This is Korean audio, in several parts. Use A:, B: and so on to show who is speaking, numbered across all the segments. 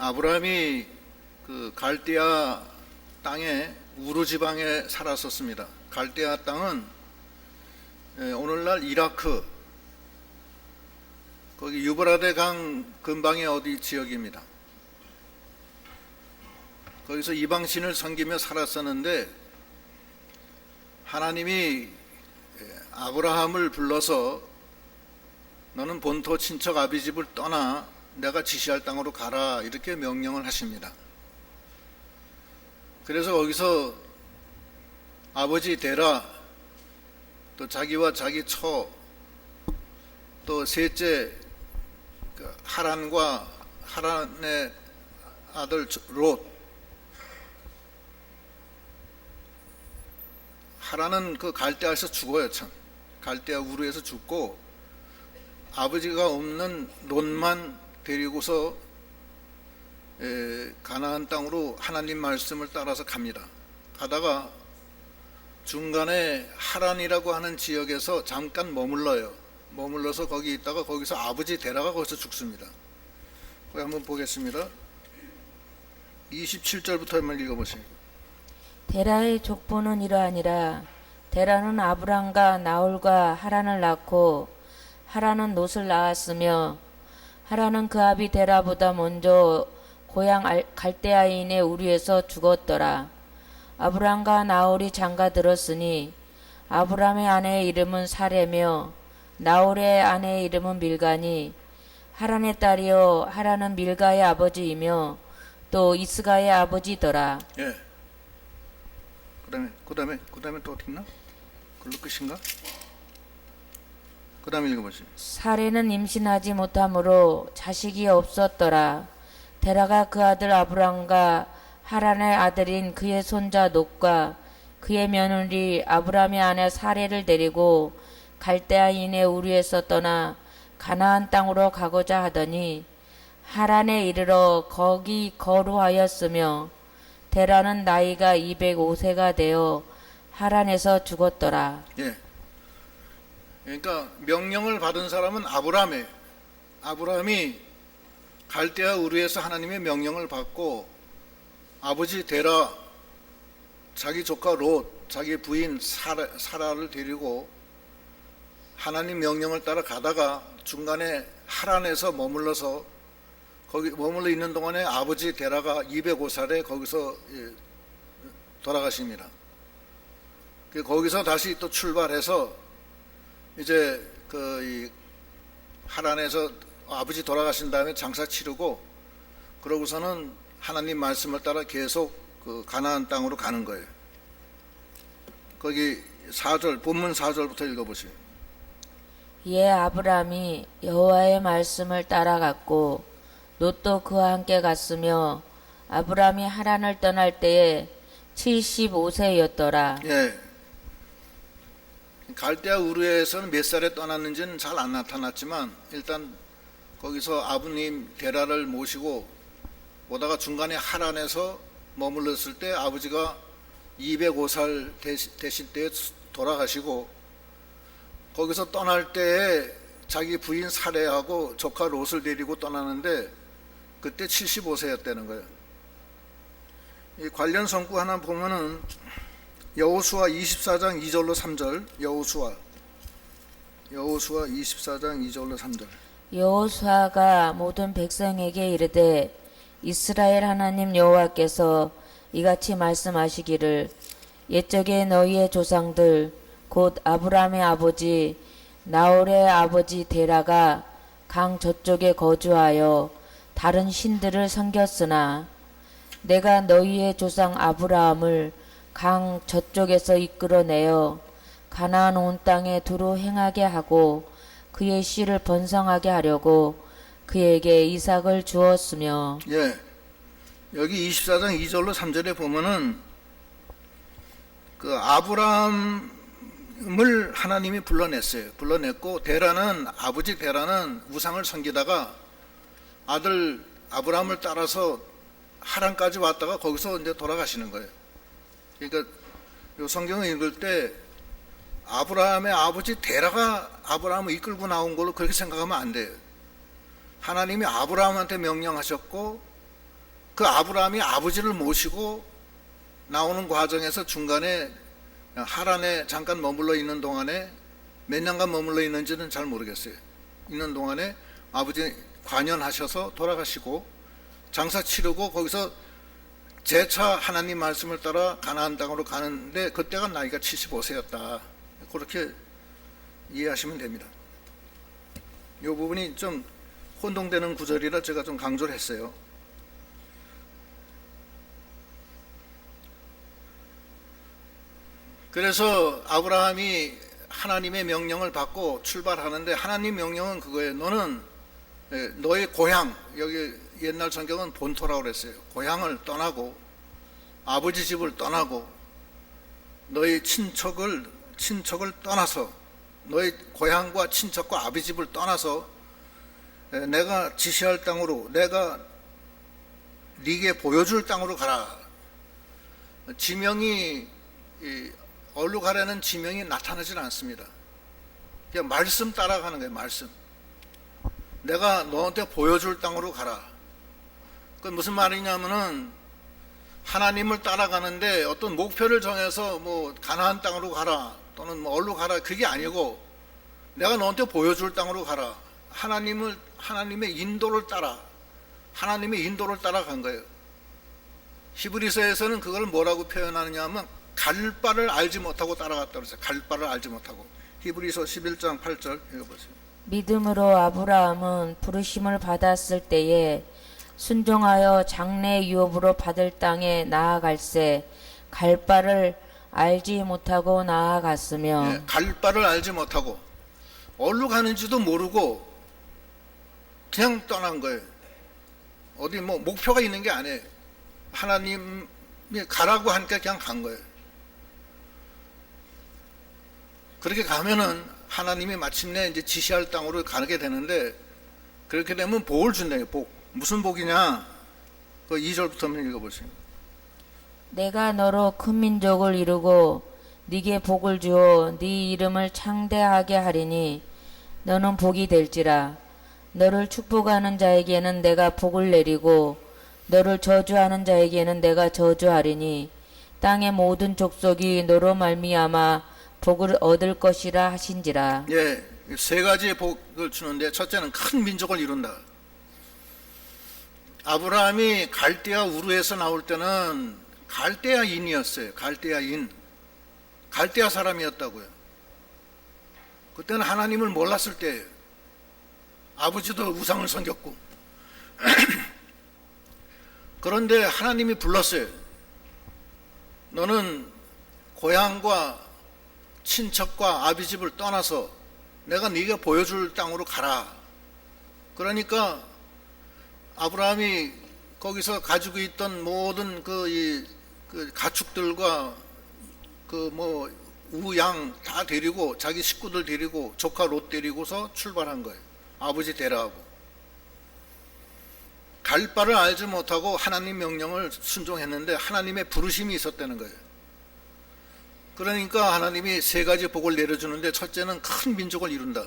A: 아브라함이 그 갈대아 땅에 우르 지방에 살았었습니다. 갈대아 땅은 오늘날 이라크 거기 유브라데 강 근방의 어디 지역입니다. 거기서 이방신을 섬기며 살았었는데 하나님이 아브라함을 불러서 너는 본토 친척 아비집을 떠나 내가 지시할 땅으로 가라 이렇게 명령을 하십니다. 그래서 거기서 아버지 데라 또 자기와 자기 처 또 셋째 하란과 하란의 아들 롯, 하란은 그 갈대아에서 죽어요. 참 갈대아 우르에서 죽고 아버지가 없는 롯만 데리고서 가나안 땅으로 하나님 말씀을 따라서 갑니다. 가다가 중간에 하란이라고 하는 지역에서 잠깐 머물러서 거기 있다가 거기서 아버지 데라가 거기서 죽습니다. 거기 한번 보겠습니다. 27절부터 한번 읽어보세요.
B: 데라의 족보는 이러하니라. 데라는 아브람과 나홀과 하란을 낳고 하란은 롯을 낳았으며 하란은 그 아비 데라보다 먼저 고향 갈대아인의 우리에서 죽었더라. 아브람과 나홀이 장가들었으니 아브람의 아내의 이름은 사레며 나홀의 아내의 이름은 밀가니 하란의 딸이요 하란은 밀가의 아버지이며 또 이스가의 아버지더라.
A: 예. 그다음에 또 어디 있나? 그걸로 끝인가? 그다음에 읽어보세요.
B: 사레는 임신하지 못하므로 자식이 없었더라. 데라가 그 아들 아브람과 하란의 아들인 그의 손자 놋과 그의 며느리 아브람의 아내 사레를 데리고 갈대아인의 우리에서 떠나 가나안 땅으로 가고자 하더니 하란에 이르러 거기 거루하였으며 데라는 나이가 205세가 되어 하란에서 죽었더라.
A: 예. 그러니까 명령을 받은 사람은 아브라함이에요. 아브라함이 갈대아 우르에서 하나님의 명령을 받고 아버지 데라, 자기 조카 롯, 자기 부인 사라를 데리고 하나님 명령을 따라 가다가 중간에 하란에서 머물러서 거기 머물러 있는 동안에 아버지 데라가 205살에 거기서 돌아가십니다. 거기서 다시 또 출발해서 이제 그 하란에서 아버지 돌아가신 다음에 장사 치르고 그러고서는 하나님 말씀을 따라 계속 그 가나안 땅으로 가는 거예요. 거기 4절 본문 4절부터 읽어보세요.
B: 이에 아브람이 여호와의 말씀을 따라갔고 롯도 그와 함께 갔으며 아브람이 하란을 떠날 때에 75세였더라.
A: 예. 갈대아 우르에서는 몇 살에 떠났는지는 잘 안 나타났지만 일단 거기서 아버님 데라를 모시고 오다가 중간에 하란에서 머물렀을 때 아버지가 205살 되실 때 돌아가시고 거기서 떠날 때에 자기 부인 사레하고 조카 롯을 데리고 떠나는데 그때 75세였다는 거예요. 이 관련 성구 하나 보면은 여호수아 24장 2절로 3절 여호수아 24장 2절로 3절
B: 여호수아가 모든 백성에게 이르되 이스라엘 하나님 여호와께서 이같이 말씀하시기를 옛적에 너희의 조상들 곧 아브람의 아버지 나홀의 아버지 데라가 강 저쪽에 거주하여 다른 신들을 섬겼으나 내가 너희의 조상 아브라함을 강 저쪽에서 이끌어내어 가나안 온 땅에 두루 행하게 하고 그의 씨를 번성하게 하려고 그에게 이삭을 주었으며.
A: 예. 여기 24장 2절로 3절에 보면은 그 아브라함을 하나님이 불러냈어요. 불러냈고 아버지 데라는 우상을 섬기다가 아들 아브라함을 따라서 하란까지 왔다가 거기서 이제 돌아가시는 거예요. 그러니까 이 성경을 읽을 때 아브라함의 아버지 데라가 아브라함을 이끌고 나온 걸로 그렇게 생각하면 안 돼요. 하나님이 아브라함한테 명령하셨고 그 아브라함이 아버지를 모시고 나오는 과정에서 중간에 하란에 잠깐 머물러 있는 동안에 몇 년간 머물러 있는지는 잘 모르겠어요. 있는 동안에 아버지 관연하셔서 돌아가시고 장사 치르고 거기서 재차 하나님 말씀을 따라 가나안 땅으로 가는데 그때가 나이가 75세였다. 그렇게 이해하시면 됩니다. 이 부분이 좀 혼동되는 구절이라 제가 좀 강조를 했어요. 그래서 아브라함이 하나님의 명령을 받고 출발하는데 하나님 명령은 그거예요. 너는 너의 고향, 여기 옛날 성경은 본토라고 그랬어요. 고향을 떠나고 아버지 집을 떠나고 너의 친척을 떠나서 너의 고향과 친척과 아버지 집을 떠나서 내가 지시할 땅으로 내가 네게 보여줄 땅으로 가라. 지명이 어디로 가라는 지명이 나타나질 않습니다. 그냥 말씀 따라가는 거예요. 말씀. 내가 너한테 보여줄 땅으로 가라. 그 무슨 말이냐면은 하나님을 따라가는데 어떤 목표를 정해서 뭐 가나안 땅으로 가라 또는 뭐 어디로 가라 그게 아니고 내가 너한테 보여줄 땅으로 가라. 하나님의 인도를 따라 하나님의 인도를 따라간 거예요. 히브리서에서는 그걸 뭐라고 표현하느냐 하면 갈 바를 알지 못하고 따라갔다고 그랬어요. 갈 바를 알지 못하고. 히브리서 11장 8절 읽어보세요.
B: 믿음으로 아브라함은 부르심을 받았을 때에 순종하여 장래 유업으로 받을 땅에 나아갈새 갈 바를 알지 못하고 나아갔으며.
A: 네, 갈 바를 알지 못하고 어디로 가는지도 모르고 그냥 떠난 거예요. 어디 뭐 목표가 있는 게 아니에요. 하나님이 가라고 하니까 그냥 간 거예요. 그렇게 가면은 하나님이 마침내 이제 지시할 땅으로 가게 되는데 그렇게 되면 복을 준대요. 복. 무슨 복이냐? 그 2절부터 한번 읽어보세요.
B: 내가 너로 큰 민족을 이루고 네게 복을 주어 네 이름을 창대하게 하리니 너는 복이 될지라. 너를 축복하는 자에게는 내가 복을 내리고 너를 저주하는 자에게는 내가 저주하리니 땅의 모든 족속이 너로 말미암아 복을 얻을 것이라 하신지라.
A: 예, 세 가지의 복을 주는데 첫째는 큰 민족을 이룬다. 아브라함이 갈대아 우르에서 나올 때는 갈대아인이었어요. 갈대아 사람이었다고요. 그때는 하나님을 몰랐을 때예요. 아버지도 우상을 섬겼고 그런데 하나님이 불렀어요. 너는 고향과 친척과 아비 집을 떠나서 내가 네가 보여줄 땅으로 가라. 그러니까 아브라함이 거기서 가지고 있던 모든 그 가축들과 그 뭐 우양 다 데리고 자기 식구들 데리고 조카 롯 데리고서 출발한 거예요. 아버지 데려가고. 갈 바를 알지 못하고 하나님 명령을 순종했는데 하나님의 부르심이 있었다는 거예요. 그러니까 하나님이 세 가지 복을 내려주는데 첫째는 큰 민족을 이룬다.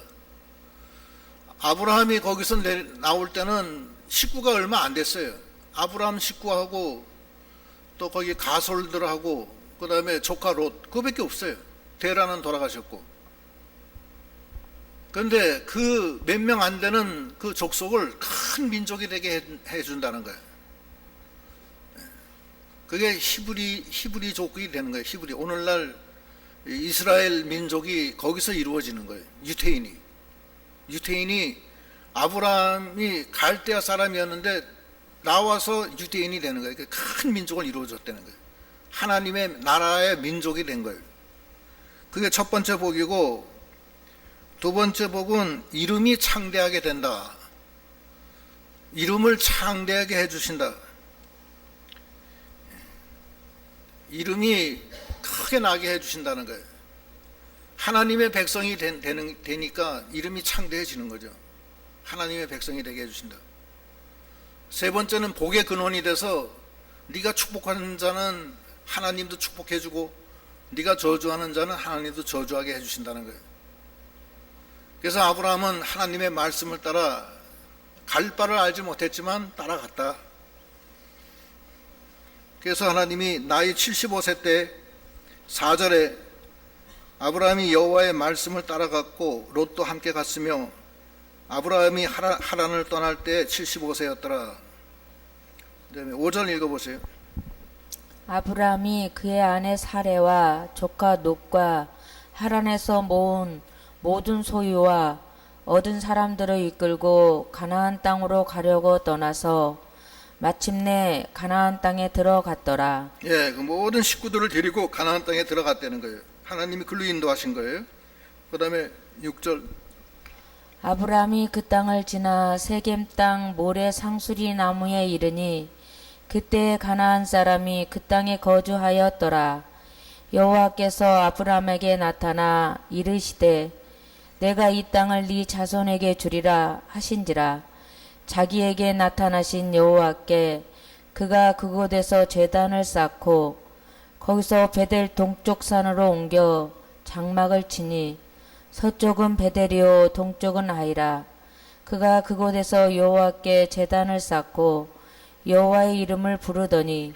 A: 아브라함이 거기서 나올 때는 식구가 얼마 안 됐어요. 아브라함 식구하고 또 거기 가솔들하고 그 다음에 조카 롯 그거밖에 없어요. 데라는 돌아가셨고. 그런데 그 몇 명 안 되는 그 족속을 큰 민족이 되게 해준다는 거예요. 그게 히브리 족속이 되는 거예요. 히브리. 오늘날 이스라엘 민족이 거기서 이루어지는 거예요. 유태인이 아브라함이 갈대아 사람이었는데 나와서 유대인이 되는 거예요. 큰 민족을 이루어졌다는 거예요. 하나님의 나라의 민족이 된 거예요. 그게 첫 번째 복이고, 두 번째 복은 이름이 창대하게 된다. 이름을 창대하게 해주신다. 이름이 크게 나게 해주신다는 거예요. 하나님의 백성이 되니까 이름이 창대해지는 거죠. 하나님의 백성이 되게 해주신다. 세 번째는 복의 근원이 돼서 네가 축복하는 자는 하나님도 축복해주고 네가 저주하는 자는 하나님도 저주하게 해주신다는 거예요. 그래서 아브라함은 하나님의 말씀을 따라 갈 바를 알지 못했지만 따라갔다. 그래서 하나님이 나이 75세 때 4절에 아브라함이 여호와의 말씀을 따라갔고 롯도 함께 갔으며 아브라함이 하란을 떠날 때 75세였더라. 그다음에 5절 읽어보세요.
B: 아브라함이 그의 아내 사레와 조카 놋과 하란에서 모은 모든 소유와 얻은 사람들을 이끌고 가나안 땅으로 가려고 떠나서 마침내 가나안 땅에 들어갔더라.
A: 예, 그 모든 식구들을 데리고 가나안 땅에 들어갔다는 거예요. 하나님이 글로 인도하신 거예요. 그 다음에 6절.
B: 아브라함이 그 땅을 지나 세겜 땅 모래 상수리 나무에 이르니 그때 가나안 사람이 그 땅에 거주하였더라. 여호와께서 아브라함에게 나타나 이르시되 내가 이 땅을 네 자손에게 주리라 하신지라. 자기에게 나타나신 여호와께 그가 그곳에서 제단을 쌓고 거기서 베델 동쪽 산으로 옮겨 장막을 치니 서쪽은 베델이요 동쪽은 아이라. 그가 그곳에서 여호와께 제단을 쌓고 여호와의 이름을 부르더니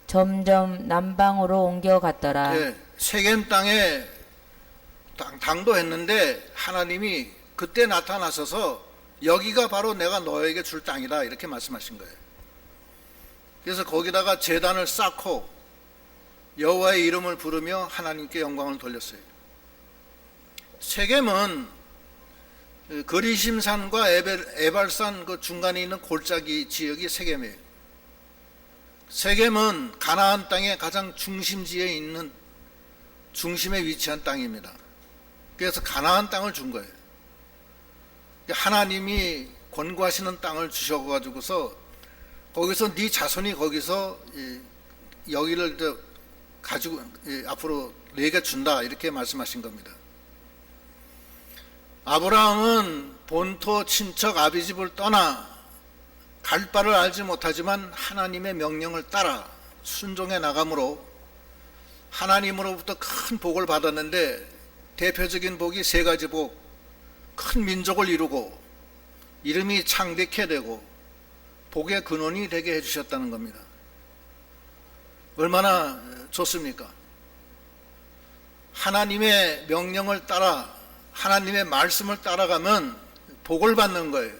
B: 점점 남방으로 옮겨갔더라.
A: 예, 세겜 땅에 당도했는데 하나님이 그때 나타나셔서 여기가 바로 내가 너에게 줄 땅이다 이렇게 말씀하신 거예요. 그래서 거기다가 제단을 쌓고 여호와의 이름을 부르며 하나님께 영광을 돌렸어요. 세겜은 거리심산과 에발산 그 중간에 있는 골짜기 지역이 세겜이에요. 세겜은 가나안 땅의 가장 중심지에 있는 중심에 위치한 땅입니다. 그래서 가나안 땅을 준 거예요. 하나님이 권고하시는 땅을 주셔가지고서 거기서 네 자손이 거기서 여기를 가지고 앞으로 내게 준다 이렇게 말씀하신 겁니다. 아브라함은 본토 친척 아비집을 떠나 갈 바를 알지 못하지만 하나님의 명령을 따라 순종해 나감으로 하나님으로부터 큰 복을 받았는데 대표적인 복이 세 가지 복, 큰 민족을 이루고 이름이 창대케 되고 복의 근원이 되게 해주셨다는 겁니다. 얼마나 좋습니까? 하나님의 명령을 따라 하나님의 말씀을 따라가면 복을 받는 거예요.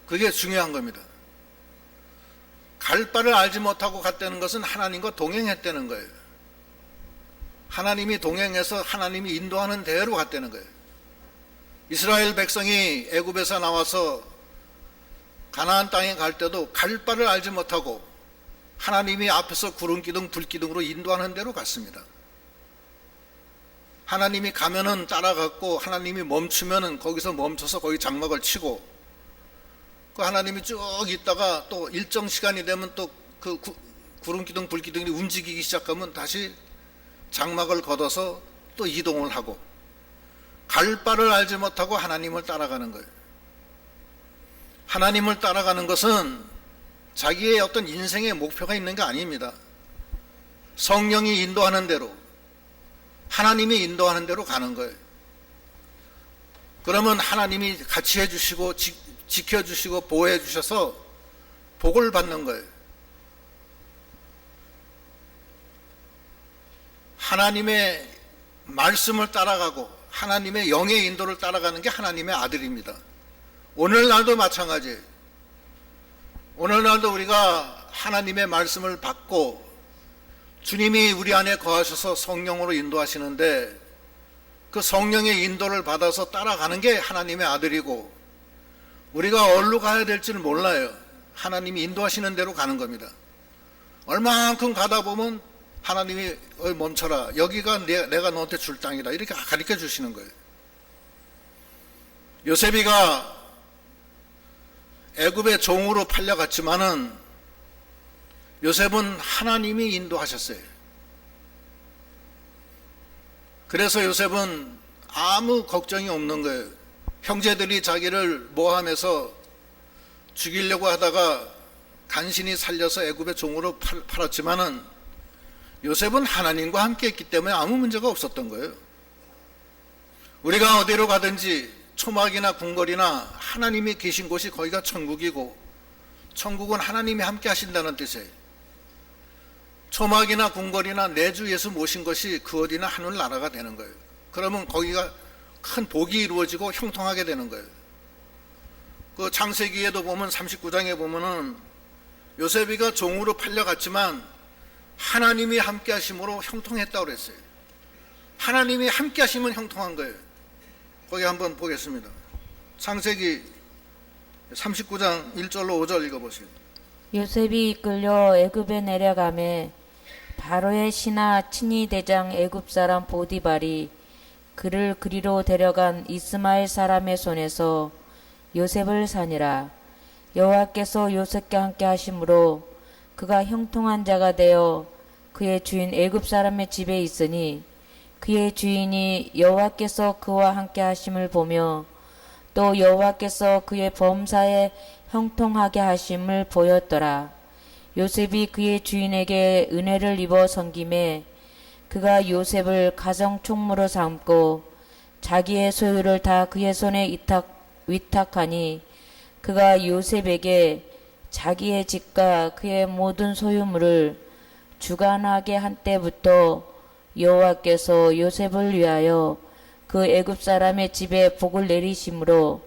A: 그게 중요한 겁니다. 갈 바를 알지 못하고 갔다는 것은 하나님과 동행했다는 거예요. 하나님이 동행해서 하나님이 인도하는 대로 갔다는 거예요. 이스라엘 백성이 애굽에서 나와서 가나안 땅에 갈 때도 갈 바를 알지 못하고 하나님이 앞에서 구름기둥 불기둥으로 인도하는 대로 갔습니다. 하나님이 가면은 따라갔고 하나님이 멈추면은 거기서 멈춰서 거기 장막을 치고 그 하나님이 쭉 있다가 또 일정 시간이 되면 또 그 구름기둥 불기둥이 움직이기 시작하면 다시 장막을 걷어서 또 이동을 하고 갈 바를 알지 못하고 하나님을 따라가는 거예요. 하나님을 따라가는 것은 자기의 어떤 인생의 목표가 있는 게 아닙니다. 성령이 인도하는 대로 하나님이 인도하는 대로 가는 거예요. 그러면 하나님이 같이 해주시고 지켜주시고 보호해 주셔서 복을 받는 거예요. 하나님의 말씀을 따라가고 하나님의 영의 인도를 따라가는 게 하나님의 아들입니다. 오늘날도 마찬가지예요. 오늘날도 우리가 하나님의 말씀을 받고 주님이 우리 안에 거하셔서 성령으로 인도하시는데 그 성령의 인도를 받아서 따라가는 게 하나님의 아들이고 우리가 어디로 가야 될지는 몰라요. 하나님이 인도하시는 대로 가는 겁니다. 얼마만큼 가다 보면 하나님이 멈춰라. 여기가 내가 너한테 줄 땅이다. 이렇게 가르쳐 주시는 거예요. 요셉이가 애굽의 종으로 팔려갔지만은 요셉은 하나님이 인도하셨어요. 그래서 요셉은 아무 걱정이 없는 거예요. 형제들이 자기를 모함해서 죽이려고 하다가 간신히 살려서 애굽의 종으로 팔았지만은 요셉은 하나님과 함께 했기 때문에 아무 문제가 없었던 거예요. 우리가 어디로 가든지 초막이나 궁궐이나 하나님이 계신 곳이 거기가 천국이고 천국은 하나님이 함께 하신다는 뜻이에요. 초막이나 궁궐이나 내주 예수 모신 것이 그 어디나 하늘나라가 되는 거예요. 그러면 거기가 큰 복이 이루어지고 형통하게 되는 거예요. 그 창세기에도 보면 39장에 보면은 요셉이가 종으로 팔려갔지만 하나님이 함께 하심으로 형통했다고 그랬어요. 하나님이 함께 하시면 형통한 거예요. 거기 한번 보겠습니다. 창세기 39장 1절로 5절 읽어보세요.
B: 요셉이 이끌려 애굽에 내려가매 바로의 신하 친위 대장 애굽 사람 보디발이 그를 그리로 데려간 이스마엘 사람의 손에서 요셉을 사니라. 여호와께서 요셉과 함께 하심으로 그가 형통한 자가 되어 그의 주인 애굽 사람의 집에 있으니 그의 주인이 여호와께서 그와 함께 하심을 보며 또 여호와께서 그의 범사에 형통하게 하심을 보였더라. 요셉이 그의 주인에게 은혜를 입어 섬김에 그가 요셉을 가정 총무로 삼고 자기의 소유를 다 그의 손에 위탁하니 그가 요셉에게 자기의 집과 그의 모든 소유물을 주관하게 한 때부터 여호와께서 요셉을 위하여 그 애굽 사람의 집에 복을 내리심으로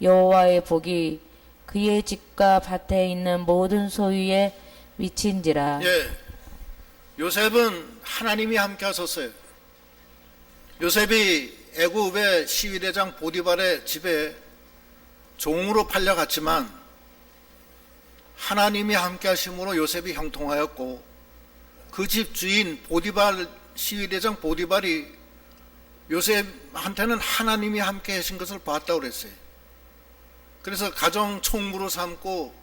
B: 여호와의 복이 그의 집과 밭에 있는 모든 소유에 미친지라.
A: 예, 요셉은 하나님이 함께 하셨어요. 요셉이 애굽의 시위대장 보디발의 집에 종으로 팔려갔지만 하나님이 함께 하심으로 요셉이 형통하였고 그 집 주인 보디발 시위대장 보디발이 요셉한테는 하나님이 함께 하신 것을 봤다고 그랬어요. 그래서 가정 총무로 삼고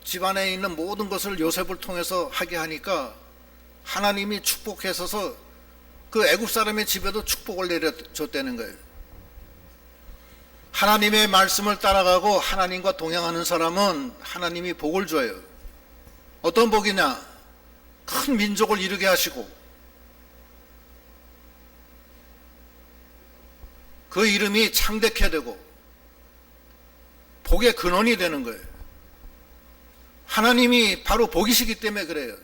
A: 집안에 있는 모든 것을 요셉을 통해서 하게 하니까 하나님이 축복하셔서 그 애굽 사람의 집에도 축복을 내려줬다는 거예요. 하나님의 말씀을 따라가고 하나님과 동행하는 사람은 하나님이 복을 줘요. 어떤 복이냐? 큰 민족을 이루게 하시고 그 이름이 창대케 되고 복의 근원이 되는 거예요. 하나님이 바로 복이시기 때문에 그래요.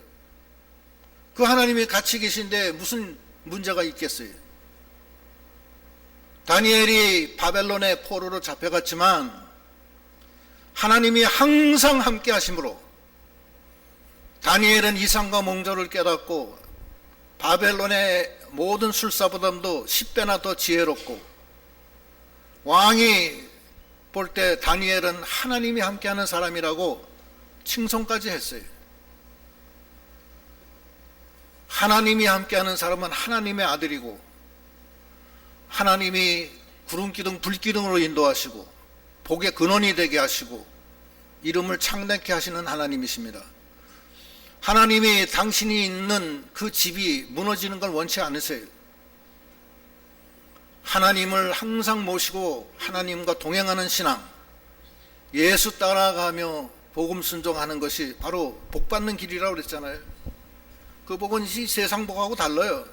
A: 그 하나님이 같이 계신데 무슨 문제가 있겠어요? 다니엘이 바벨론의 포로로 잡혀갔지만 하나님이 항상 함께 하심으로 다니엘은 이상과 몽조를 깨닫고 바벨론의 모든 술사보다도 10배나 더 지혜롭고 왕이 볼 때 다니엘은 하나님이 함께하는 사람이라고 칭송까지 했어요. 하나님이 함께하는 사람은 하나님의 아들이고 하나님이 구름기둥 불기둥으로 인도하시고 복의 근원이 되게 하시고 이름을 창대케 하시는 하나님이십니다. 하나님이 당신이 있는 그 집이 무너지는 걸 원치 않으세요. 하나님을 항상 모시고 하나님과 동행하는 신앙, 예수 따라가며 복음 순종하는 것이 바로 복받는 길이라고 그랬잖아요. 그 복은 이 세상 복하고 달라요.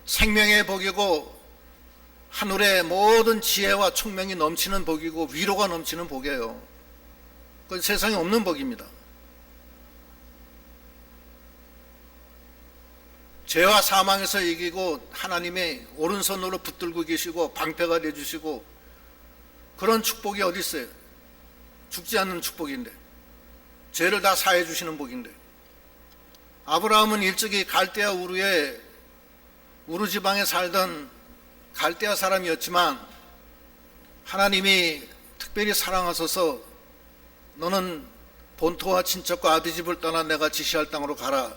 A: 생명의 복이고 하늘의 모든 지혜와 총명이 넘치는 복이고 위로가 넘치는 복이에요. 그 세상에 없는 복입니다. 죄와 사망에서 이기고 하나님의 오른손으로 붙들고 계시고 방패가 되어주시고 그런 축복이 어디 있어요? 죽지 않는 축복인데, 죄를 다 사해 주시는 복인데. 아브라함은 일찍이 갈대아 우르에 우르 지방에 살던 갈대아 사람이었지만 하나님이 특별히 사랑하셔서 너는 본토와 친척과 아비 집을 떠나 내가 지시할 땅으로 가라.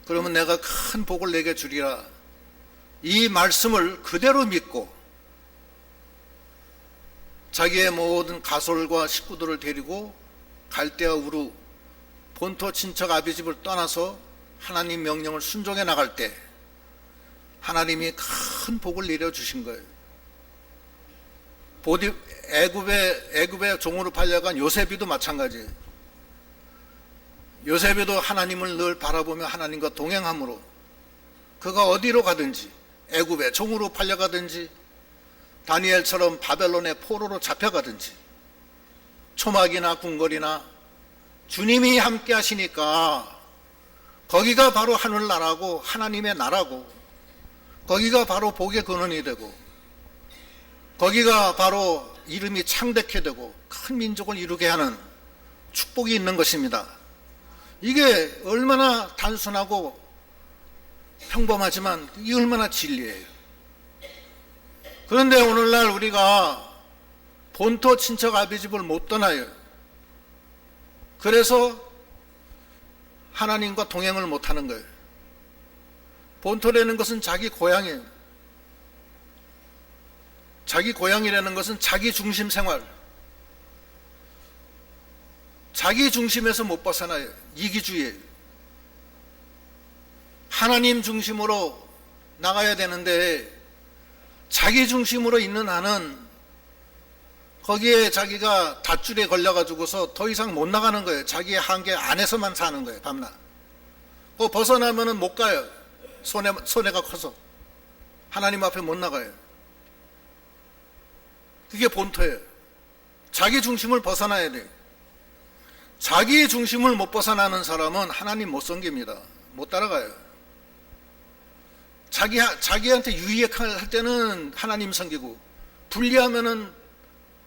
A: 그러면 내가 큰 복을 내게 주리라. 이 말씀을 그대로 믿고 자기의 모든 가솔과 식구들을 데리고 갈대아 우르 본토 친척 아비 집을 떠나서 하나님 명령을 순종해 나갈 때 하나님이 큰 복을 내려주신 거예요. 애굽의 종으로 팔려간 요셉이도 마찬가지예요. 요셉이도 하나님을 늘 바라보며 하나님과 동행함으로 그가 어디로 가든지 애굽의 종으로 팔려가든지 다니엘처럼 바벨론의 포로로 잡혀가든지 초막이나 궁궐이나 주님이 함께 하시니까 거기가 바로 하늘나라고 하나님의 나라고, 거기가 바로 복의 근원이 되고, 거기가 바로 이름이 창대케 되고 큰 민족을 이루게 하는 축복이 있는 것입니다. 이게 얼마나 단순하고 평범하지만 이게 얼마나 진리예요. 그런데 오늘날 우리가 본토 친척 아비집을 못 떠나요. 그래서 하나님과 동행을 못하는 거예요. 본토라는 것은 자기 고향이에요. 자기 고향이라는 것은 자기 중심 생활, 자기 중심에서 못 벗어나요. 이기주의예요. 하나님 중심으로 나가야 되는데 자기 중심으로 있는 한은 거기에 자기가 닷줄에 걸려가지고서 더 이상 못 나가는 거예요. 자기의 한계 안에서만 사는 거예요. 밤낮. 그 벗어나면은 못 가요. 손해가 커서 하나님 앞에 못 나가요. 그게 본토예요. 자기 중심을 벗어나야 돼요. 자기 중심을 못 벗어나는 사람은 하나님 못 섬깁니다. 못 따라가요. 자기한테 유익할 때는 하나님 섬기고 불리하면은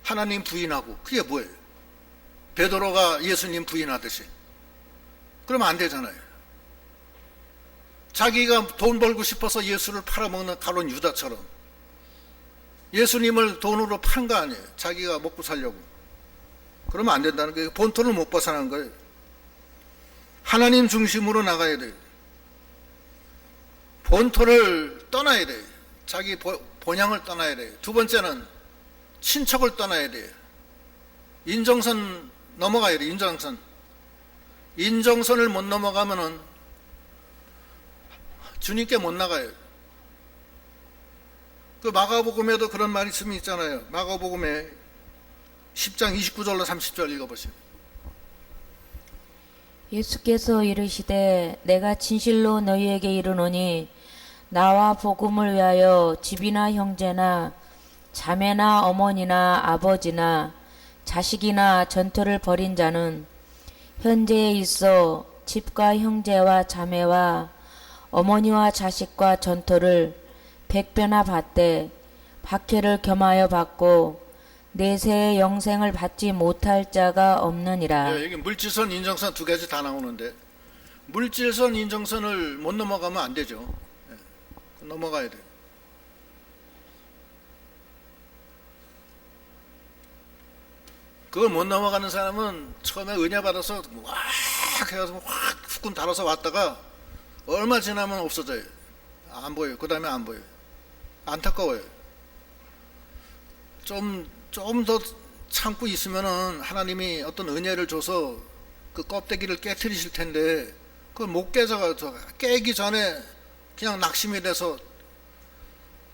A: 하나님 부인하고, 그게 뭐예요? 베드로가 예수님 부인하듯이. 그러면 안 되잖아요. 자기가 돈 벌고 싶어서 예수를 팔아먹는 가론 유다처럼 예수님을 돈으로 판 거 아니에요. 자기가 먹고 살려고. 그러면 안 된다는 거예요. 본토를 못 벗어나는 거예요. 하나님 중심으로 나가야 돼요. 본토를 떠나야 돼요. 자기 본향을 떠나야 돼요. 두 번째는 친척을 떠나야 돼요. 인정선 넘어가야 돼요. 인정선을 못 넘어가면은 주님께 못 나가요. 그 마가복음에도 그런 말씀이 있잖아요. 마가복음에 10장 29절로 30절 읽어보세요.
B: 예수께서 이르시되 내가 진실로 너희에게 이르노니 나와 복음을 위하여 집이나 형제나 자매나 어머니나 아버지나 자식이나 전토를 벌인 자는 현재에 있어 집과 형제와 자매와 어머니와 자식과 전토를 100배나 받되 박해를 겸하여 받고 내세의 영생을 받지 못할 자가 없느니라.
A: 네, 여기 물질선, 인정선 두 가지 다 나오는데 물질선, 인정선을 못 넘어가면 안 되죠. 네, 넘어가야 돼요. 그걸 못 넘어가는 사람은 처음에 은혜 받아서 확 해가지고 확 후끈 달아서 왔다가 얼마 지나면 없어져요. 안 보여요. 그 다음에 안 보여요. 안타까워요. 좀 더 참고 있으면은 하나님이 어떤 은혜를 줘서 그 껍데기를 깨트리실 텐데 그걸 못 깨져가지고 깨기 전에 그냥 낙심이 돼서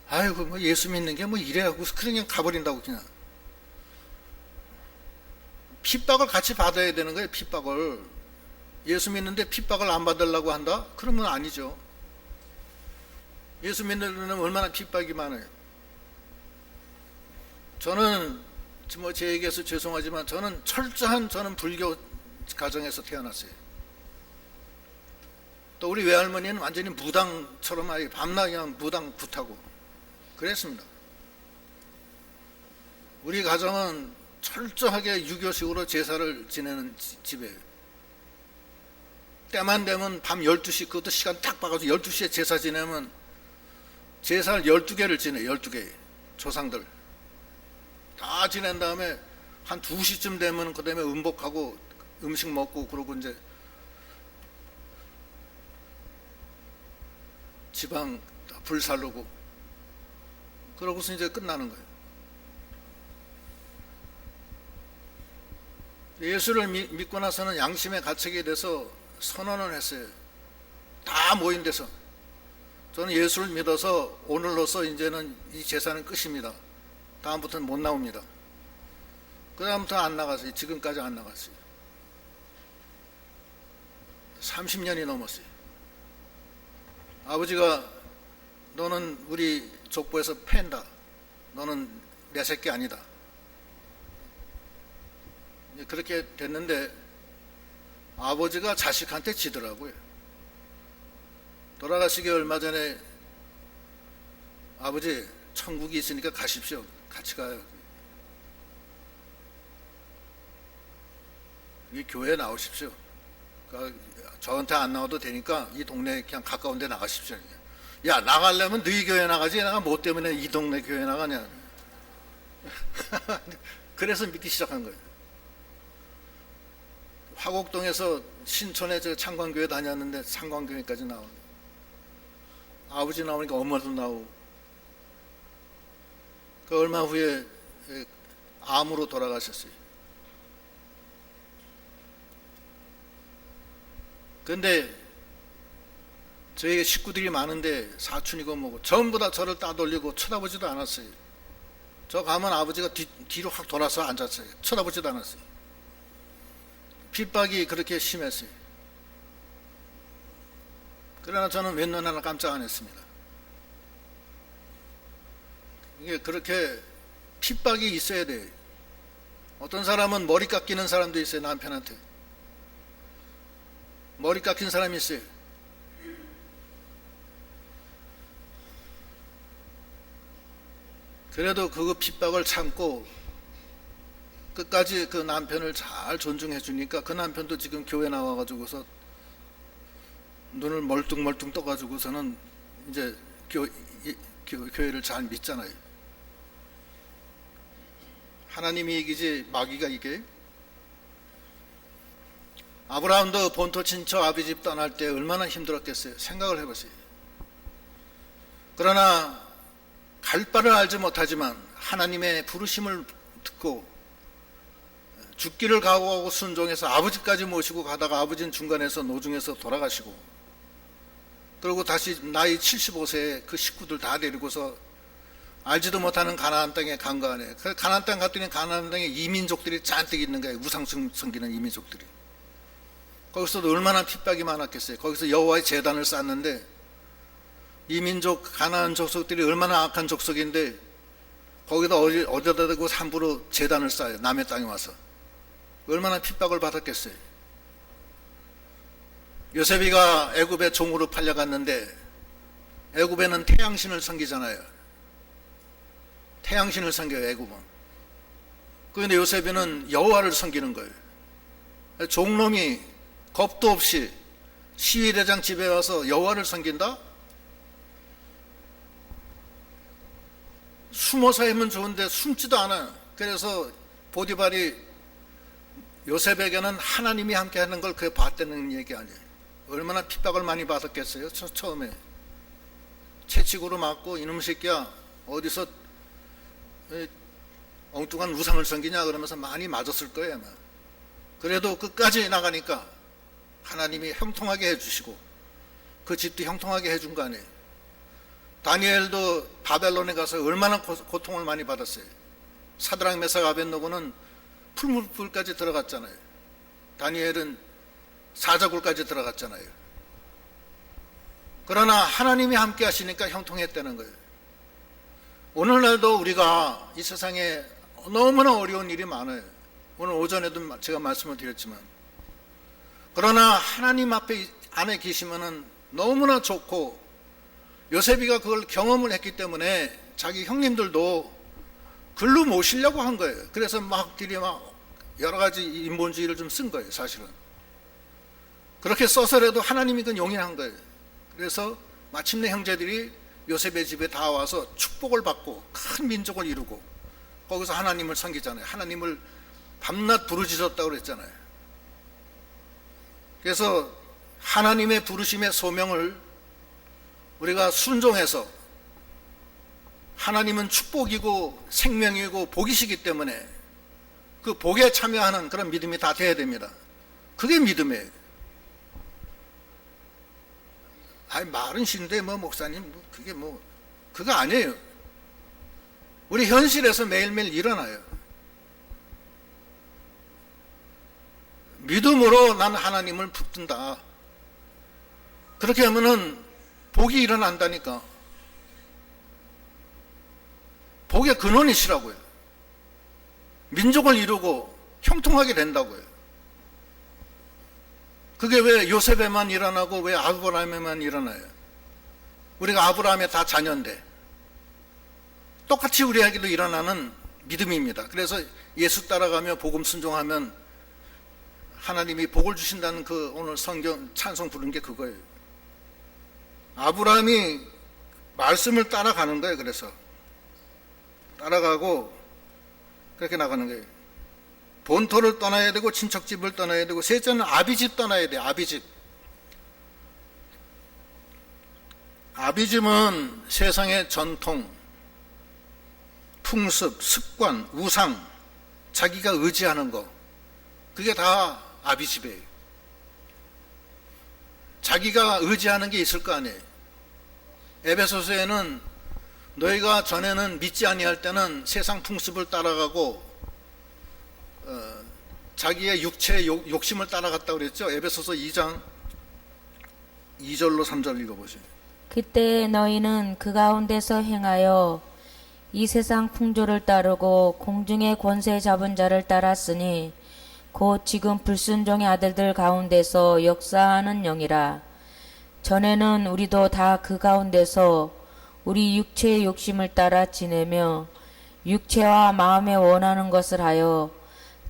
A: 아이고 뭐 예수 믿는 게 뭐 이래하고 그냥 가버린다고. 그냥 핍박을 같이 받아야 되는 거예요. 핍박을. 예수 믿는데 핍박을 안 받으려고 한다? 그러면 아니죠. 예수 믿는 데는 얼마나 핍박이 많아요. 저는 뭐 제 얘기해서 죄송하지만 저는 철저한 불교 가정에서 태어났어요. 또 우리 외할머니는 완전히 무당처럼 아예 밤낮 그냥 무당 굿하고 그랬습니다. 우리 가정은 철저하게 유교식으로 제사를 지내는 집이에요. 때만 되면 밤 12시, 그것도 시간 딱 봐가지고 12시에 제사 지내면 제사를 12개를 지내요. 12개. 조상들. 다 지낸 다음에 한 2시쯤 되면 그 다음에 음복하고 음식 먹고 그러고 이제 지방 불 살르고 그러고서 이제 끝나는 거예요. 예수를 믿고 나서는 양심의 가책에 대해서 선언을 했어요. 다 모인 데서. 저는 예수를 믿어서 오늘로서 이제는 이 제사는 끝입니다. 다음부터는 못 나옵니다. 그 다음부터 안 나갔어요. 지금까지 안 나갔어요. 30년이 넘었어요. 아버지가 너는 우리 족보에서 팬다. 너는 내 새끼 아니다. 그렇게 됐는데 아버지가 자식한테 지더라고요. 돌아가시기 얼마 전에 아버지 천국이 있으니까 가십시오. 같이 가요. 이 교회에 나오십시오. 그러니까 저한테 안 나와도 되니까 이 동네 그냥 가까운 데 나가십시오. 야, 나가려면 너희 교회 나가지, 내가 뭐 때문에 이 동네 교회 나가냐. 그래서 믿기 시작한 거예요. 화곡동에서 신촌에 저 창광교회 다녔는데 창광교회까지 나오네. 아버지 나오니까 엄마도 나오고. 그 얼마 후에 암으로 돌아가셨어요. 근데 저희 식구들이 많은데 사촌이고 뭐고 전부 다 저를 따돌리고 쳐다보지도 않았어요. 저 가면 아버지가 뒤로 확 돌아서 앉았어요. 쳐다보지도 않았어요. 핍박이 그렇게 심했어요. 그러나 저는 왼눈 하나 깜짝 안 했습니다. 이게 그렇게 핍박이 있어야 돼요. 어떤 사람은 머리 깎이는 사람도 있어요. 남편한테 머리 깎인 사람이 있어요. 그래도 그 핍박을 참고 끝까지 그 남편을 잘 존중해 주니까 그 남편도 지금 교회 나와가지고서 눈을 멀뚱멀뚱 떠가지고서는 이제 교회를 잘 믿잖아요. 하나님이 이기지 마귀가 이게. 아브라함도 본토 친척 아비 집 떠날 때 얼마나 힘들었겠어요. 생각을 해보세요. 그러나 갈 바를 알지 못하지만 하나님의 부르심을 듣고 죽기를 각오하고 순종해서 아버지까지 모시고 가다가 아버지는 중간에서 노중에서 돌아가시고, 그리고 다시 나이 75세에 그 식구들 다 데리고서 알지도 못하는 가나안 땅에 간 거 아니에요. 그 가나안 땅 갔더니 가나안 땅에 이민족들이 잔뜩 있는 거예요. 우상 섬기는 이민족들이. 거기서도 얼마나 핍박이 많았겠어요. 거기서 여호와의 제단을 쌓는데 이민족 가나안 족속들이 얼마나 악한 족속인데 거기다 어디다 대고 함부로 제단을 쌓아요. 남의 땅에 와서. 얼마나 핍박을 받았겠어요. 요셉이가 애굽의 종으로 팔려갔는데 애굽에는 태양신을 섬기잖아요. 태양신을 섬겨요. 애굽은. 그런데 요셉이는 여호와를 섬기는 거예요. 종놈이 겁도 없이 시위대장 집에 와서 여호와를 섬긴다? 숨어서 하면 좋은데 숨지도 않아. 그래서 보디발이 요셉에게는 하나님이 함께하는 걸 그게 봤다는 얘기 아니에요. 얼마나 핍박을 많이 받았겠어요. 처음에 채찍으로 맞고 이놈 새끼야 어디서 엉뚱한 우상을 섬기냐 그러면서 많이 맞았을 거예요 아마. 그래도 끝까지 나가니까 하나님이 형통하게 해주시고 그 집도 형통하게 해준 거 아니에요. 다니엘도 바벨론에 가서 얼마나 고통을 많이 받았어요. 사드락 메삭 아벳노고는 풀무불까지 들어갔잖아요. 다니엘은 사자굴까지 들어갔잖아요. 그러나 하나님이 함께 하시니까 형통했다는 거예요. 오늘날도 우리가 이 세상에 너무나 어려운 일이 많아요. 오늘 오전에도 제가 말씀을 드렸지만, 그러나 하나님 앞에 안에 계시면은 너무나 좋고, 요셉이가 그걸 경험을 했기 때문에 자기 형님들도 글로 모시려고 한 거예요. 그래서 막 여러 가지 인본주의를 좀 쓴 거예요, 사실은. 그렇게 써서라도 하나님이 그건 용인한 거예요. 그래서 마침내 형제들이 요셉의 집에 다 와서 축복을 받고 큰 민족을 이루고 거기서 하나님을 섬기잖아요. 하나님을 밤낮 부르짖었다고 그랬잖아요. 그래서 하나님의 부르심의 소명을 우리가 순종해서, 하나님은 축복이고 생명이고 복이시기 때문에 그 복에 참여하는 그런 믿음이 다 돼야 됩니다. 그게 믿음이에요. 아니 말은 쉬운데 뭐 목사님 그게 그거 아니에요. 우리 현실에서 매일매일 일어나요. 믿음으로 난 하나님을 붙든다. 그렇게 하면은 복이 일어난다니까. 복의 근원이시라고요. 민족을 이루고 형통하게 된다고요. 그게 왜 요셉에만 일어나고 왜 아브라함에만 일어나요? 우리가 아브라함의 다 자녀인데 똑같이 우리에게도 일어나는 믿음입니다. 그래서 예수 따라가며 복음 순종하면 하나님이 복을 주신다는 그 오늘 성경 찬송 부른 게 그거예요. 아브라함이 말씀을 따라가는 거예요. 그래서 따라가고 그렇게 나가는 거예요. 본토를 떠나야 되고 친척집을 떠나야 되고 셋째는 아비집 떠나야 돼요. 아비집. 아비집은 세상의 전통, 풍습, 습관, 우상, 자기가 의지하는 거, 그게 다 아비집이에요. 자기가 의지하는 게 있을 거 아니에요. 에베소서에는 너희가 전에는 믿지 아니할 때는 세상 풍습을 따라가고 자기의 육체의 욕심을 따라갔다고 그랬죠. 에베소서 2장 2절로 3절 읽어보세요.
B: 그때 너희는 그 가운데서 행하여 이 세상 풍조를 따르고 공중의 권세 잡은 자를 따랐으니 곧 지금 불순종의 아들들 가운데서 역사하는 영이라. 전에는 우리도 다 그 가운데서 우리 육체의 욕심을 따라 지내며 육체와 마음에 원하는 것을 하여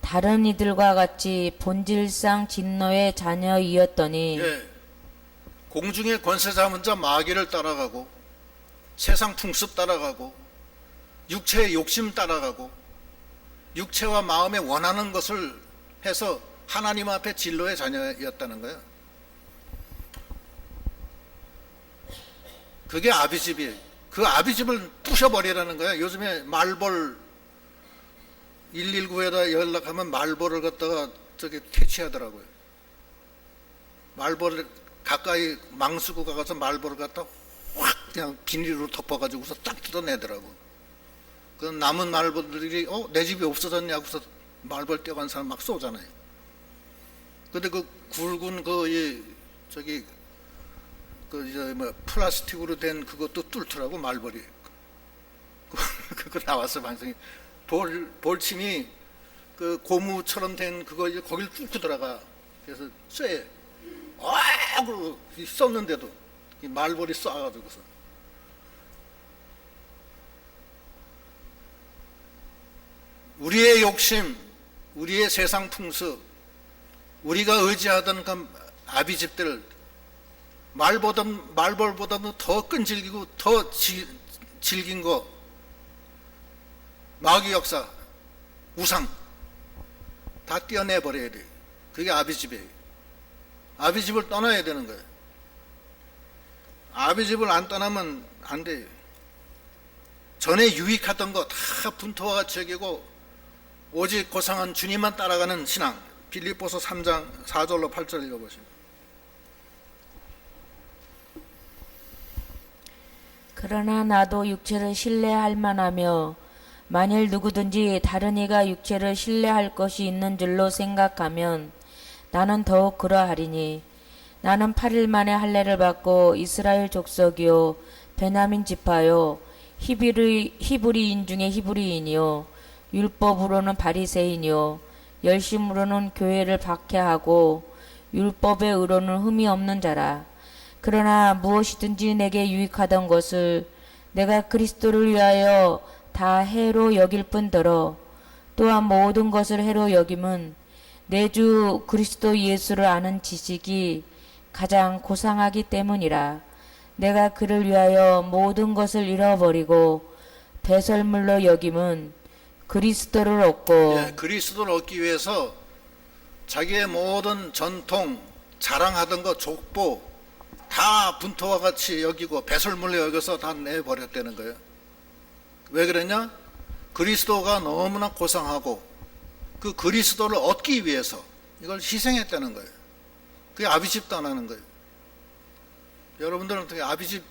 B: 다른 이들과 같이 본질상 진노의 자녀이었더니
A: 예, 공중의 권세 잡은 자 마귀를 따라가고 세상 풍습 따라가고 육체의 욕심 따라가고 육체와 마음에 원하는 것을 해서 하나님 앞에 진노의 자녀였다는 거예요. 그게 아비집이에요. 그 아비집을 부셔버리라는 거예요. 요즘에 말벌 119에다 연락하면 말벌을 갖다가 저기 퇴치하더라고요. 말벌을 가까이 망쓰고 가서 말벌을 갖다 확 그냥 비닐로 덮어가지고서 딱 뜯어내더라고. 그 남은 말벌들이 내 집이 없어졌냐고서 말벌 뛰어간 사람 막 쏘잖아요. 근데 그 굵은 저기 플라스틱으로 된 그것도 뚫더라고 말벌이. 그거 나왔어 방송에. 볼침이 그 고무처럼 된 그거 거길 뚫고 들어가. 그래서 쇠. 그러고 썼는데도 이 말벌이 쏴가지고서. 우리의 욕심, 우리의 세상 풍습, 우리가 의지하던 그 아비집들, 말벌보다도 더 끈질기고 더 질긴 거, 마귀 역사, 우상 다 떼어내버려야 돼. 그게 아비집이에요. 아비집을 떠나야 되는 거예요. 아비집을 안 떠나면 안 돼요. 전에 유익하던 거 다 분토와 같이 여기고 오직 고상한 주님만 따라가는 신앙. 빌립보서 3장 4절로 8절 읽어보시면.
B: 그러나 나도 육체를 신뢰할 만하며 만일 누구든지 다른 이가 육체를 신뢰할 것이 있는 줄로 생각하면 나는 더욱 그러하리니 나는 8일 만에 할례를 받고 이스라엘 족속이요 베냐민 지파요 히브리인 중에 히브리인이요 율법으로는 바리새인이요 열심으로는 교회를 박해하고 율법의 의로는 흠이 없는 자라. 그러나 무엇이든지 내게 유익하던 것을 내가 그리스도를 위하여 다 해로 여길 뿐더러 또한 모든 것을 해로 여김은 내 주 그리스도 예수를 아는 지식이 가장 고상하기 때문이라. 내가 그를 위하여 모든 것을 잃어버리고 배설물로 여김은 그리스도를 얻고
A: 그리스도를 얻기 위해서 자기의 모든 전통, 자랑하던 거, 족보 다 분토와 같이 여기고 배설물로 여겨서 다 내버렸다는 거예요. 왜 그러냐? 그리스도가 너무나 고상하고 그 그리스도를 얻기 위해서 이걸 희생했다는 거예요. 그게 아비집 떠나는 거예요. 여러분들은 어떻게 아비집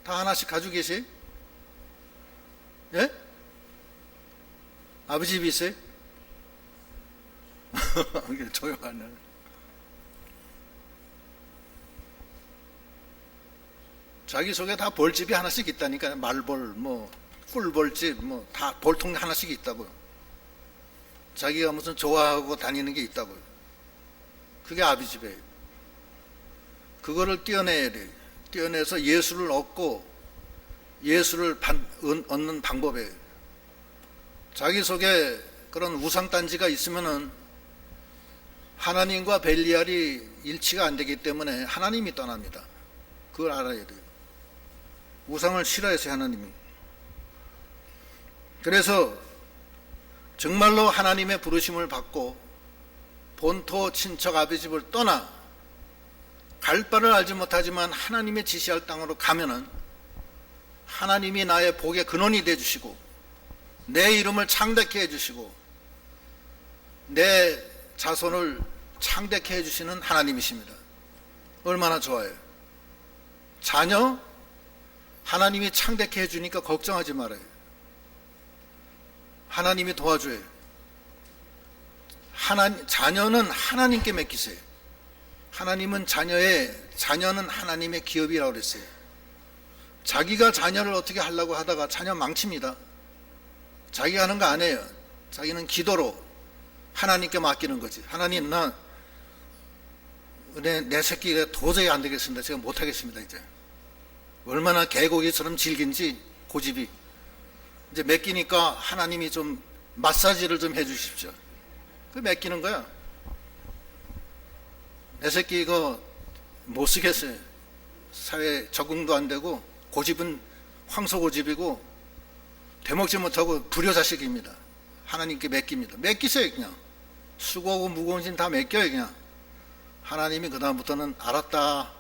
A: 다 하나씩 가지고 계세요? 예? 아비집이 있어요? 조용하네. 자기 속에 다 벌집이 하나씩 있다니까요. 말벌, 꿀벌집, 다 벌통 하나씩 있다고요. 자기가 무슨 좋아하고 다니는 게 있다고요. 그게 아비집이에요. 그거를 떼어내야 돼요. 떼어내서 예수를 얻고 예수를 얻는 방법이에요. 자기 속에 그런 우상단지가 있으면은 하나님과 벨리알이 일치가 안 되기 때문에 하나님이 떠납니다. 그걸 알아야 돼요. 우상을 싫어해서 하나님이. 그래서 정말로 하나님의 부르심을 받고 본토 친척 아비 집을 떠나 갈 바를 알지 못하지만 하나님의 지시할 땅으로 가면은 하나님이 나의 복의 근원이 되어 주시고 내 이름을 창대케 해 주시고 내 자손을 창대케 해 주시는 하나님이십니다. 얼마나 좋아요. 자녀 하나님이 창대케 해 주니까 걱정하지 말아요. 하나님이 도와줘요. 자녀는 하나님께 맡기세요. 하나님은 자녀는 하나님의 기업이라고 그랬어요. 자기가 자녀를 어떻게 하려고 하다가 자녀 망칩니다. 자기가 하는 거 아니에요. 자기는 기도로 하나님께 맡기는 거지. 하나님, 내 새끼가 도저히 안 되겠습니다. 제가 못하겠습니다. 이제 얼마나 개고기처럼 질긴지 고집이. 이제 맡기니까 하나님이 좀 마사지를 좀 해주십시오. 그 맡기는 거야. 내 새끼 이거 못 쓰겠어요. 사회에 적응도 안 되고 고집은 황소고집이고 되먹지 못하고 불효자식입니다. 하나님께 맡깁니다. 맡기세요. 그냥 수고하고 무거운 짐 다 맡겨요. 그냥 하나님이 그 다음부터는 알았다.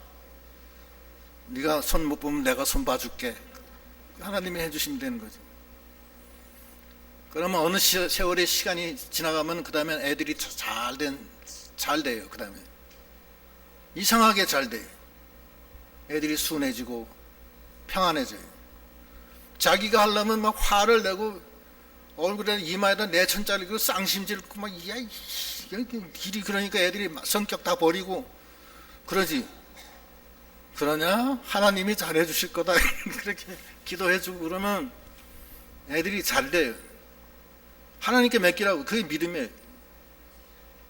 A: 네가 손 못 보면 내가 손 봐줄게. 하나님이 해주시면 되는 거죠. 그러면 어느 세월의 시간이 지나가면 그 다음에 애들이 잘 돼요. 그 다음에 이상하게 잘 돼요. 애들이 순해지고 평안해져요. 자기가 하려면 막 화를 내고 얼굴에 이마에다 내천짜리 그 쌍심질 고 막 야, 일이 그러니까 애들이 성격 다 버리고 그러지. 그러냐? 하나님이 잘해 주실 거다. 그렇게 기도해 주고 그러면 애들이 잘 돼요. 하나님께 맡기라고. 그게 믿음이에요.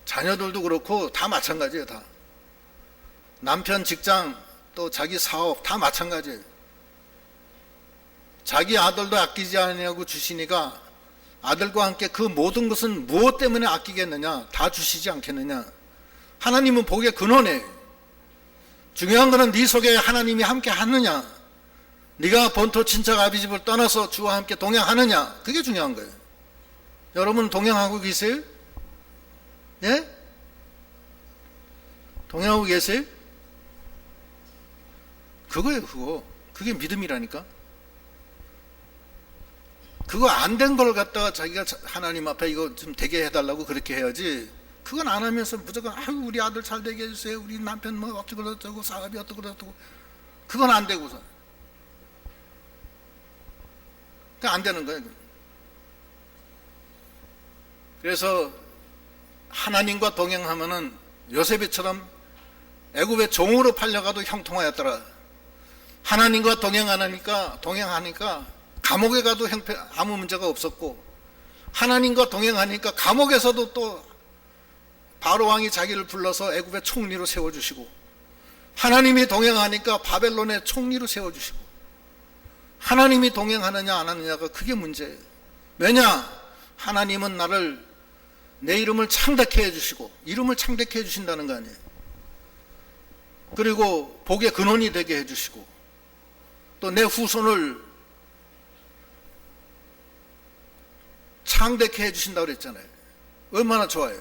A: 자녀들도 그렇고 다 마찬가지예요. 다. 남편, 직장, 또 자기 사업 다 마찬가지예요. 자기 아들도 아끼지 않냐고 주시니까 아들과 함께 그 모든 것은 무엇 때문에 아끼겠느냐? 다 주시지 않겠느냐? 하나님은 복의 근원이에요. 중요한 것은 네 속에 하나님이 함께 하느냐? 네가 본토 친척 아비 집을 떠나서 주와 함께 동행하느냐? 그게 중요한 거예요. 여러분 동행하고 계세요? 예? 동행하고 계세요? 그거예요. 그게 믿음이라니까. 그거 안 된 걸 갖다가 자기가 하나님 앞에 이거 좀 되게 해달라고 그렇게 해야지. 그건 안 하면서 무조건 아유 우리 아들 잘 되게 해주세요. 우리 남편 뭐 어떻게 그렇다고 사업이 어떻게 그렇다고. 그건 안 되고서. 그게 안 되는 거예요. 그래서 하나님과 동행하면은 요셉이처럼 애굽의 종으로 팔려가도 형통하였더라. 하나님과 동행하니까 감옥에 가도 아무 문제가 없었고, 하나님과 동행하니까 감옥에서도 또 바로 왕이 자기를 불러서 애굽의 총리로 세워주시고, 하나님이 동행하니까 바벨론의 총리로 세워주시고, 하나님이 동행하느냐 안 하느냐가 그게 문제예요. 왜냐? 하나님은 내 이름을 창대케 해주시고 이름을 창대케 해주신다는 거 아니에요. 그리고 복의 근원이 되게 해주시고 또 내 후손을 창대케 해주신다고 그랬잖아요. 얼마나 좋아요.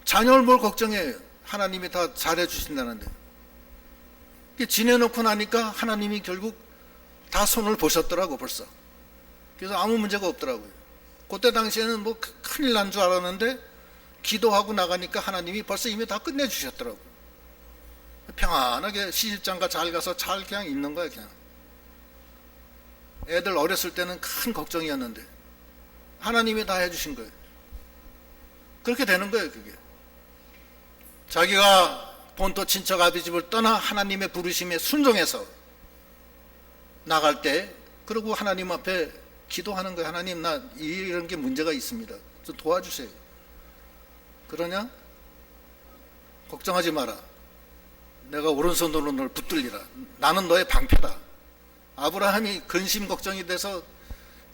A: 자녀를 뭘 걱정해요. 하나님이 다 잘해주신다는데. 지내놓고 나니까 하나님이 결국 다 손을 보셨더라고 벌써. 그래서 아무 문제가 없더라고요. 그때 당시에는 뭐 큰일 난 줄 알았는데 기도하고 나가니까 하나님이 벌써 이미 다 끝내주셨더라고. 평안하게 시집장가 잘 가서 잘 그냥 있는 거야. 그냥 애들 어렸을 때는 큰 걱정이었는데 하나님이 다 해주신 거예요. 그렇게 되는 거예요. 그게 자기가 본토 친척 아비 집을 떠나 하나님의 부르심에 순종해서 나갈 때, 그리고 하나님 앞에 기도하는 거예요. 하나님, 나 이런 게 문제가 있습니다. 좀 도와주세요. 그러냐? 걱정하지 마라. 내가 오른손으로 널 붙들리라. 나는 너의 방패다. 아브라함이 근심 걱정이 돼서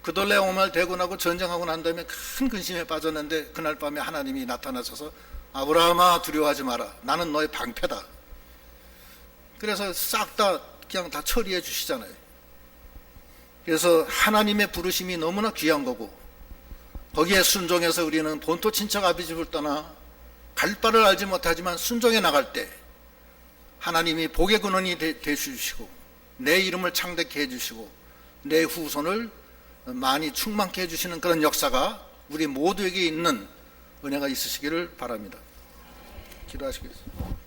A: 그돌레오말 되고 나고 전쟁하고 난 다음에 큰 근심에 빠졌는데 그날 밤에 하나님이 나타나셔서 아브라함아 두려워하지 마라. 나는 너의 방패다. 그래서 싹 다 그냥 다 처리해 주시잖아요. 그래서 하나님의 부르심이 너무나 귀한 거고 거기에 순종해서 우리는 본토 친척 아비 집을 떠나 갈 바를 알지 못하지만 순종해 나갈 때 하나님이 복의 근원이 되주시고 내 이름을 창대케 해주시고 내 후손을 많이 충만케 해주시는 그런 역사가 우리 모두에게 있는 은혜가 있으시기를 바랍니다. 기도하시겠습니다.